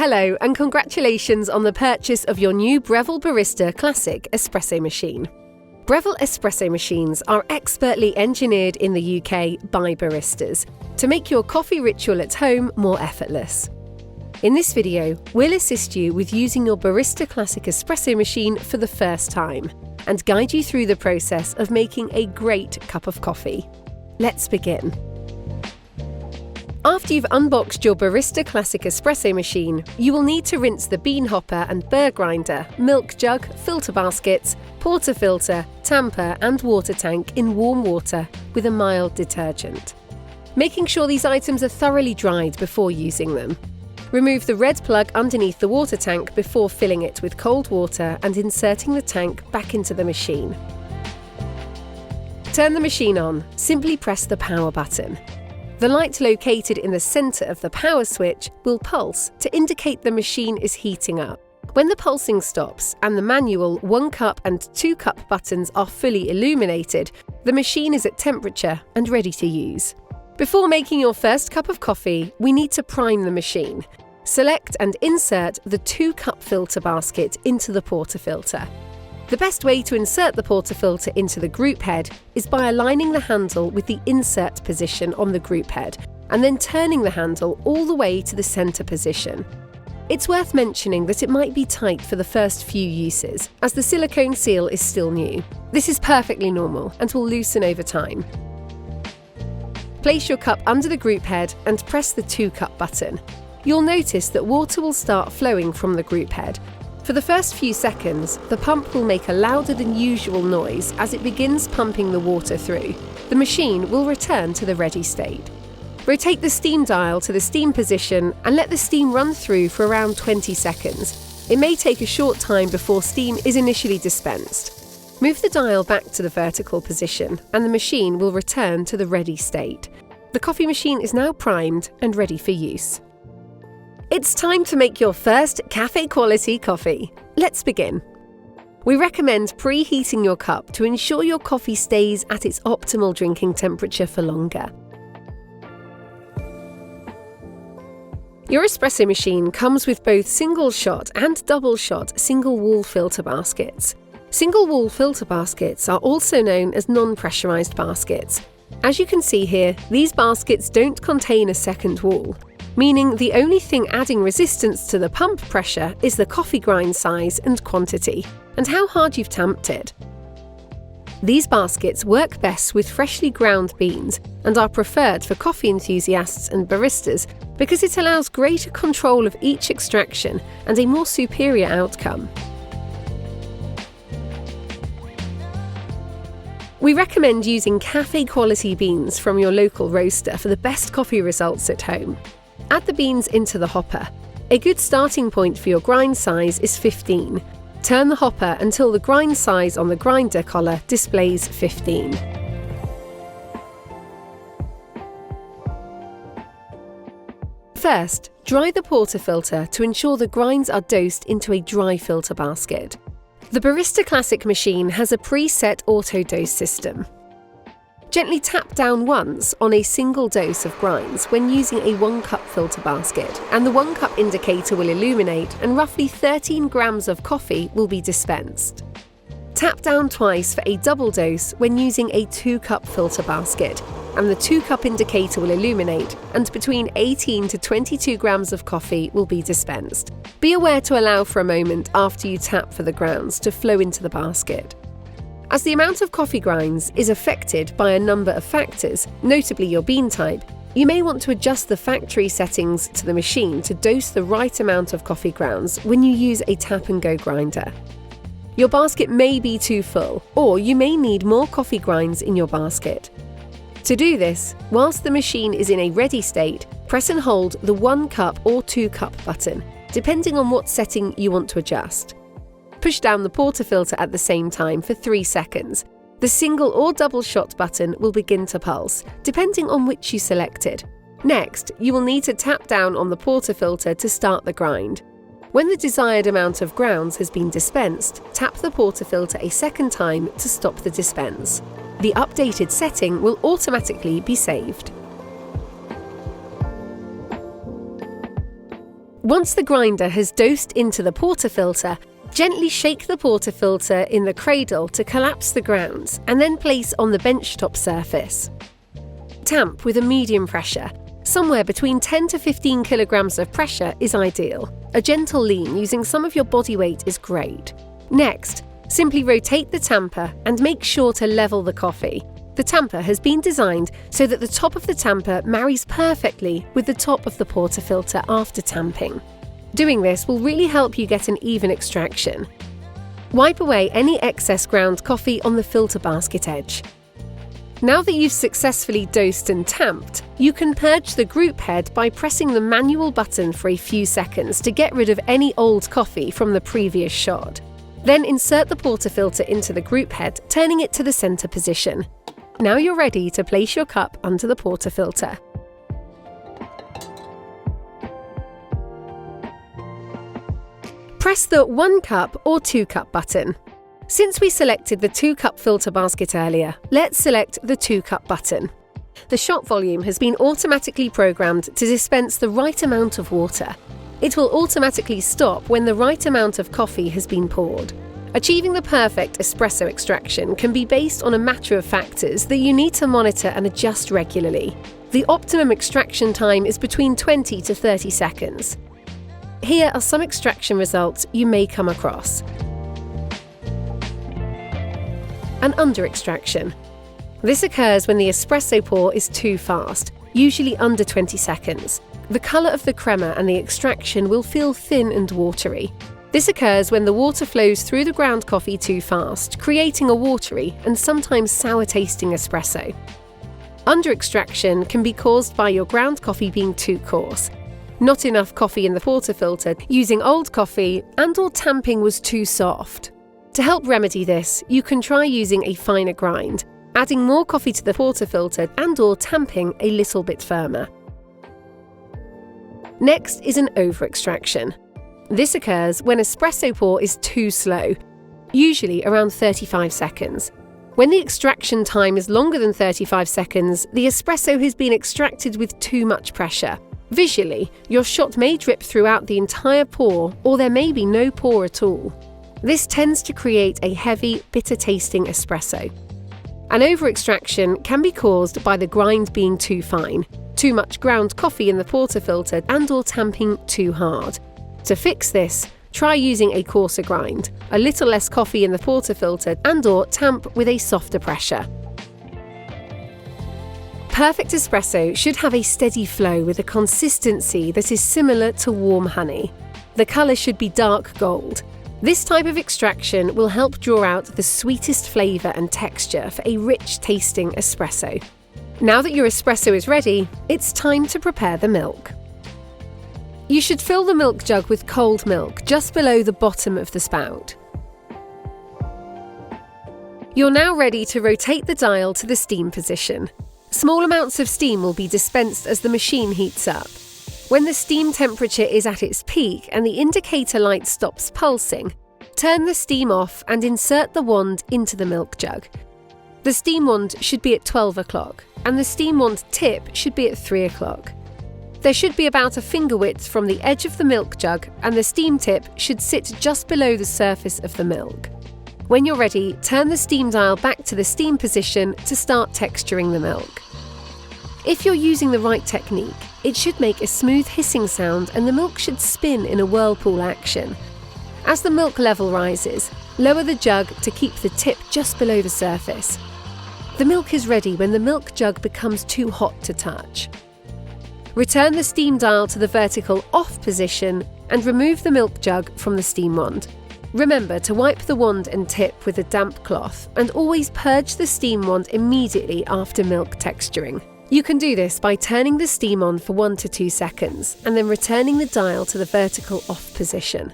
Hello and congratulations on the purchase of your new Breville Barista Classic Espresso machine. Breville espresso machines are expertly engineered in the UK by baristas to make your coffee ritual at home more effortless. In this video, we'll assist you with using your Barista Classic espresso machine for the first time and guide you through the process of making a great cup of coffee. Let's begin. After you've unboxed your Barista Classic espresso machine, you will need to rinse the bean hopper and burr grinder, milk jug, filter baskets, portafilter, tamper and water tank in warm water with a mild detergent, making sure these items are thoroughly dried before using them. Remove the red plug underneath the water tank before filling it with cold water and inserting the tank back into the machine. Turn the machine on. Simply press the power button. The light located in the centre of the power switch will pulse to indicate the machine is heating up. When the pulsing stops and the manual 1 cup and 2 cup buttons are fully illuminated, the machine is at temperature and ready to use. Before making your first cup of coffee, we need to prime the machine. Select and insert the 2 cup filter basket into the portafilter. The best way to insert the portafilter into the group head is by aligning the handle with the insert position on the group head and then turning the handle all the way to the centre position. It's worth mentioning that it might be tight for the first few uses, as the silicone seal is still new. This is perfectly normal and will loosen over time. Place your cup under the group head and press the 2 cup button. You'll notice that water will start flowing from the group head. For the first few seconds, the pump will make a louder than usual noise as it begins pumping the water through. The machine will return to the ready state. Rotate the steam dial to the steam position and let the steam run through for around 20 seconds. It may take a short time before steam is initially dispensed. Move the dial back to the vertical position and the machine will return to the ready state. The coffee machine is now primed and ready for use. It's time to make your first cafe-quality coffee. Let's begin. We recommend preheating your cup to ensure your coffee stays at its optimal drinking temperature for longer. Your espresso machine comes with both single-shot and double-shot single-wall filter baskets. Single-wall filter baskets are also known as non-pressurized baskets. As you can see here, these baskets don't contain a second wall, meaning the only thing adding resistance to the pump pressure is the coffee grind size and quantity, and how hard you've tamped it. These baskets work best with freshly ground beans and are preferred for coffee enthusiasts and baristas because it allows greater control of each extraction and a more superior outcome. We recommend using cafe-quality beans from your local roaster for the best coffee results at home. Add the beans into the hopper. A good starting point for your grind size is 15. Turn the hopper until the grind size on the grinder collar displays 15. First, dry the portafilter to ensure the grinds are dosed into a dry filter basket. The Barista Classic machine has a preset auto-dose system. Gently tap down once on a single dose of grinds when using a 1 cup filter basket, and the 1 cup indicator will illuminate and roughly 13 grams of coffee will be dispensed. Tap down twice for a double dose when using a 2 cup filter basket, and the 2 cup indicator will illuminate and between 18 to 22 grams of coffee will be dispensed. Be aware to allow for a moment after you tap for the grounds to flow into the basket. As the amount of coffee grinds is affected by a number of factors, notably your bean type, you may want to adjust the factory settings to the machine to dose the right amount of coffee grounds when you use a tap-and-go grinder. Your basket may be too full, or you may need more coffee grinds in your basket. To do this, whilst the machine is in a ready state, press and hold the 1 cup or 2 cup button, depending on what setting you want to adjust. Push down the portafilter at the same time for 3 seconds. The single or double shot button will begin to pulse, depending on which you selected. Next, you will need to tap down on the portafilter to start the grind. When the desired amount of grounds has been dispensed, tap the portafilter a second time to stop the dispense. The updated setting will automatically be saved. Once the grinder has dosed into the portafilter, gently shake the portafilter in the cradle to collapse the grounds and then place on the benchtop surface. Tamp with a medium pressure. Somewhere between 10 to 15 kilograms of pressure is ideal. A gentle lean using some of your body weight is great. Next, simply rotate the tamper and make sure to level the coffee. The tamper has been designed so that the top of the tamper marries perfectly with the top of the portafilter after tamping. Doing this will really help you get an even extraction. Wipe away any excess ground coffee on the filter basket edge. Now that you've successfully dosed and tamped, you can purge the group head by pressing the manual button for a few seconds to get rid of any old coffee from the previous shot. Then insert the portafilter into the group head, turning it to the center position. Now you're ready to place your cup under the portafilter. Press the 1 cup or 2 cup button. Since we selected the 2 cup filter basket earlier, let's select the 2 cup button. The shot volume has been automatically programmed to dispense the right amount of water. It will automatically stop when the right amount of coffee has been poured. Achieving the perfect espresso extraction can be based on a matter of factors that you need to monitor and adjust regularly. The optimum extraction time is between 20 to 30 seconds. Here are some extraction results you may come across. An under-extraction. This occurs when the espresso pour is too fast, usually under 20 seconds. The colour of the crema and the extraction will feel thin and watery. This occurs when the water flows through the ground coffee too fast, creating a watery and sometimes sour-tasting espresso. Under-extraction can be caused by your ground coffee being too coarse, not enough coffee in the portafilter, using old coffee, and/or tamping was too soft. To help remedy this, you can try using a finer grind, adding more coffee to the portafilter and/or tamping a little bit firmer. Next is an over-extraction. This occurs when espresso pour is too slow, usually around 35 seconds. When the extraction time is longer than 35 seconds, the espresso has been extracted with too much pressure. Visually, your shot may drip throughout the entire pour, or there may be no pour at all. This tends to create a heavy, bitter-tasting espresso. An over-extraction can be caused by the grind being too fine, too much ground coffee in the portafilter and/or tamping too hard. To fix this, try using a coarser grind, a little less coffee in the portafilter and/or tamp with a softer pressure. Perfect espresso should have a steady flow with a consistency that is similar to warm honey. The colour should be dark gold. This type of extraction will help draw out the sweetest flavour and texture for a rich-tasting espresso. Now that your espresso is ready, it's time to prepare the milk. You should fill the milk jug with cold milk just below the bottom of the spout. You're now ready to rotate the dial to the steam position. Small amounts of steam will be dispensed as the machine heats up. When the steam temperature is at its peak and the indicator light stops pulsing, turn the steam off and insert the wand into the milk jug. The steam wand should be at 12 o'clock and the steam wand tip should be at 3 o'clock. There should be about a finger width from the edge of the milk jug and the steam tip should sit just below the surface of the milk. When you're ready, turn the steam dial back to the steam position to start texturing the milk. If you're using the right technique, it should make a smooth hissing sound and the milk should spin in a whirlpool action. As the milk level rises, lower the jug to keep the tip just below the surface. The milk is ready when the milk jug becomes too hot to touch. Return the steam dial to the vertical off position and remove the milk jug from the steam wand. Remember to wipe the wand and tip with a damp cloth and always purge the steam wand immediately after milk texturing. You can do this by turning the steam on for 1 to 2 seconds and then returning the dial to the vertical off position.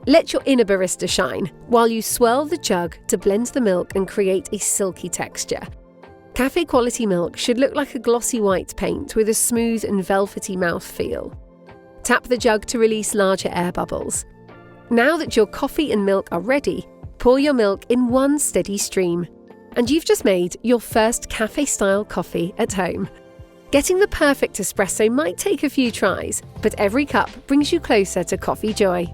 Let your inner barista shine while you swirl the jug to blend the milk and create a silky texture. Cafe quality milk should look like a glossy white paint with a smooth and velvety mouthfeel. Tap the jug to release larger air bubbles. Now that your coffee and milk are ready, pour your milk in one steady stream. And you've just made your first cafe-style coffee at home. Getting the perfect espresso might take a few tries, but every cup brings you closer to coffee joy.